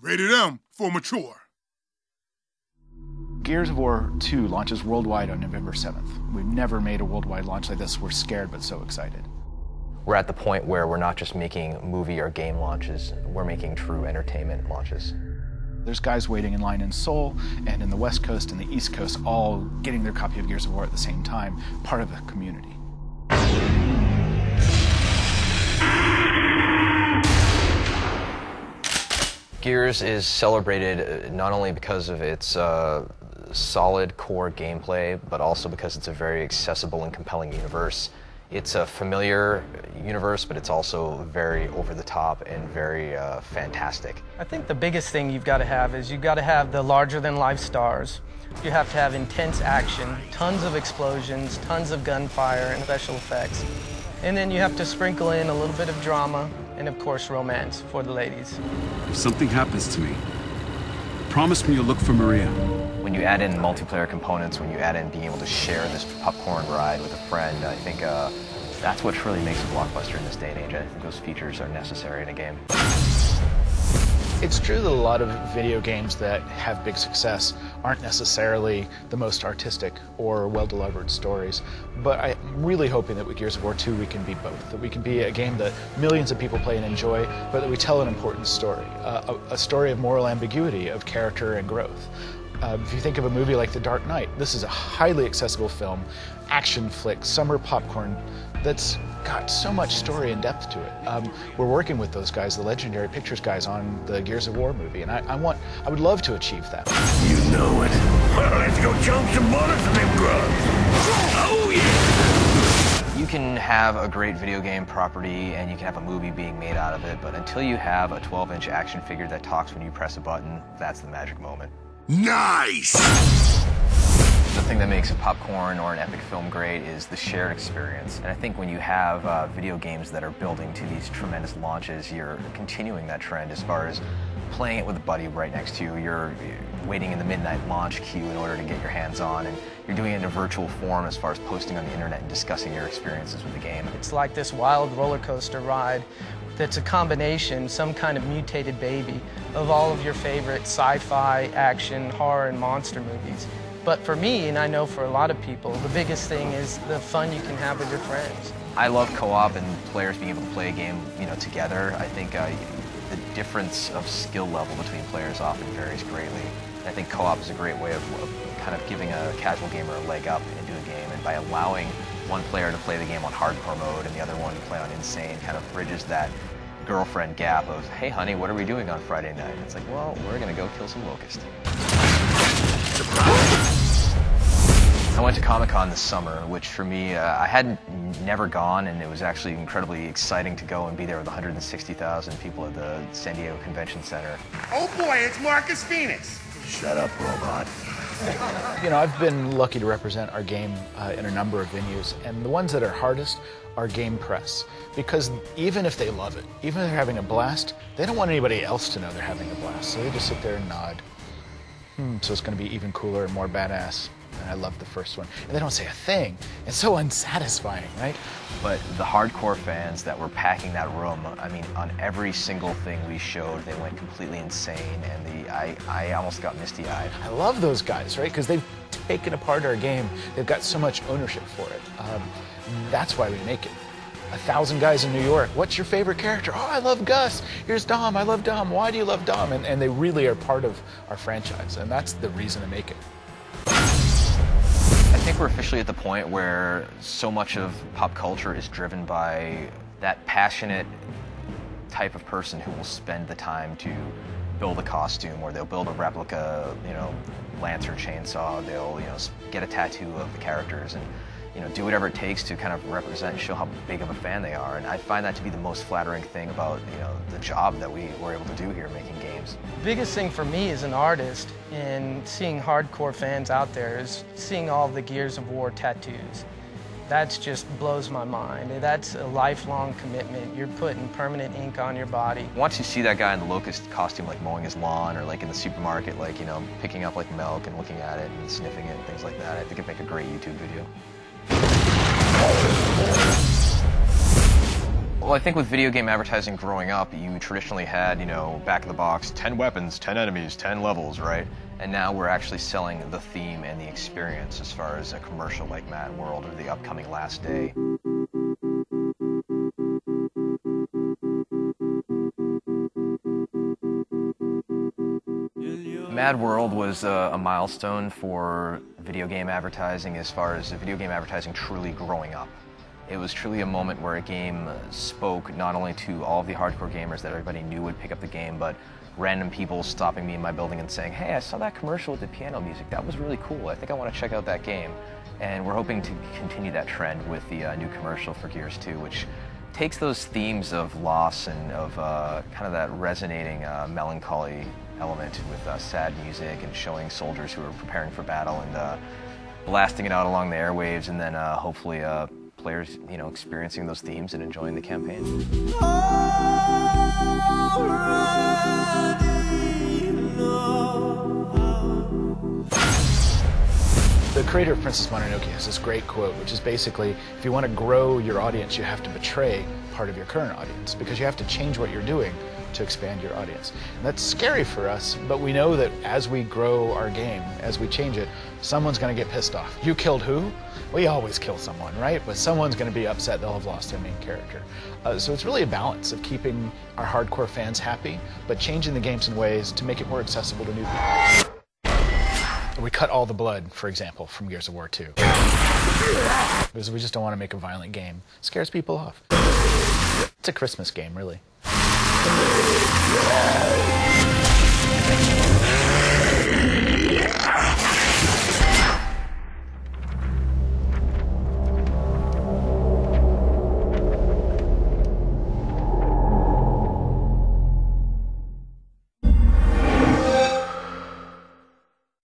Rated M for mature. Gears of War 2 launches worldwide on November 7th. We've never made a worldwide launch like this. We're scared but so excited. We're at the point where we're not just making movie or game launches, we're making true entertainment launches. There's guys waiting in line in Seoul and in the West Coast and the East Coast, all getting their copy of Gears of War at the same time, part of a community. Gears is celebrated not only because of its solid core gameplay, but also because it's a very accessible and compelling universe. It's a familiar universe, but it's also very over-the-top and very fantastic. I think the biggest thing you've got to have is you've got to have the larger-than-life stars. You have to have intense action, tons of explosions, tons of gunfire and special effects. And then you have to sprinkle in a little bit of drama and, of course, romance for the ladies. If something happens to me, promise me you'll look for Maria. When you add in multiplayer components, when you add in being able to share this popcorn ride with a friend, I think that's what really makes a blockbuster in this day and age. I think those features are necessary in a game. It's true that a lot of video games that have big success aren't necessarily the most artistic or well-delivered stories, but I'm really hoping that with Gears of War 2 we can be both. That we can be a game that millions of people play and enjoy, but that we tell an important story. A story of moral ambiguity, of character and growth. If you think of a movie like The Dark Knight, this is a highly accessible film, action flick, summer popcorn, that's got so much story and depth to it. We're working with those guys, the Legendary Pictures guys, on the Gears of War movie, and I would love to achieve that. You know it. Well, let's go chunk some bullets in them grubs. Oh, yeah! You can have a great video game property and you can have a movie being made out of it, but until you have a 12-inch action figure that talks when you press a button, that's the magic moment. Nice! The thing that makes a popcorn or an epic film great is the shared experience. And I think when you have video games that are building to these tremendous launches, you're continuing that trend as far as playing it with a buddy right next to you. You're waiting in the midnight launch queue in order to get your hands on, and you're doing it in a virtual form as far as posting on the internet and discussing your experiences with the game. It's like this wild roller coaster ride that's a combination, some kind of mutated baby, of all of your favorite sci-fi, action, horror, and monster movies. But for me, and I know for a lot of people, the biggest thing is the fun you can have with your friends. I love co-op and players being able to play a game, together. I think the difference of skill level between players often varies greatly. I think co-op is a great way of kind of giving a casual gamer a leg up into a game, and by allowing one player to play the game on hardcore mode and the other one to play on insane, kind of bridges that girlfriend gap of, hey honey, what are we doing on Friday night? And it's like, well, we're gonna go kill some locusts. I went to Comic-Con this summer, which for me, I had never gone, and it was actually incredibly exciting to go and be there with 160,000 people at the San Diego Convention Center. Oh boy, it's Marcus Phoenix. Shut up, robot. I've been lucky to represent our game in a number of venues, and the ones that are hardest are game press. Because even if they love it, even if they're having a blast, they don't want anybody else to know they're having a blast, so they just sit there and nod. So it's going to be even cooler and more badass. And I love the first one. And they don't say a thing. It's so unsatisfying, right? But the hardcore fans that were packing that room, I mean, on every single thing we showed, they went completely insane, and I almost got misty-eyed. I love those guys, right? Because they've taken apart our game. They've got so much ownership for it. That's why we make it. 1,000 guys in New York. What's your favorite character? Oh, I love Gus. Here's Dom. I love Dom. Why do you love Dom? And they really are part of our franchise, and that's the reason to make it. I think we're officially at the point where so much of pop culture is driven by that passionate type of person who will spend the time to build a costume, or they'll build a replica, lance or chainsaw. They'll, get a tattoo of the characters and, do whatever it takes to kind of represent and show how big of a fan they are. And I find that to be the most flattering thing about, the job that we were able to do here making games. The biggest thing for me as an artist in seeing hardcore fans out there is seeing all the Gears of War tattoos. That just blows my mind. That's a lifelong commitment. You're putting permanent ink on your body. Once you see that guy in the locust costume, like mowing his lawn, or like in the supermarket, like, picking up like milk and looking at it and sniffing it and things like that, I think it'd make a great YouTube video. Well, I think with video game advertising growing up, you traditionally had, back of the box, 10 weapons, 10 enemies, 10 levels, right? And now we're actually selling the theme and the experience as far as a commercial like Mad World or the upcoming Last Day. Mad World was a milestone for video game advertising as far as video game advertising truly growing up. It was truly a moment where a game spoke not only to all of the hardcore gamers that everybody knew would pick up the game, but random people stopping me in my building and saying, hey, I saw that commercial with the piano music. That was really cool. I think I want to check out that game. And we're hoping to continue that trend with the new commercial for Gears 2, which takes those themes of loss and of kind of that resonating melancholy element with sad music and showing soldiers who are preparing for battle and blasting it out along the airwaves, and then hopefully players, experiencing those themes and enjoying the campaign. The creator of Princess Mononoke has this great quote, which is basically, if you want to grow your audience, you have to betray part of your current audience, because you have to change what you're doing to expand your audience. And that's scary for us, but we know that as we grow our game, as we change it, someone's going to get pissed off. You killed who? We always kill someone, right? But someone's going to be upset they'll have lost their main character. So it's really a balance of keeping our hardcore fans happy, but changing the games in ways to make it more accessible to new people. We cut all the blood, for example, from Gears of War 2. Because we just don't want to make a violent game. It scares people off. It's a Christmas game, really.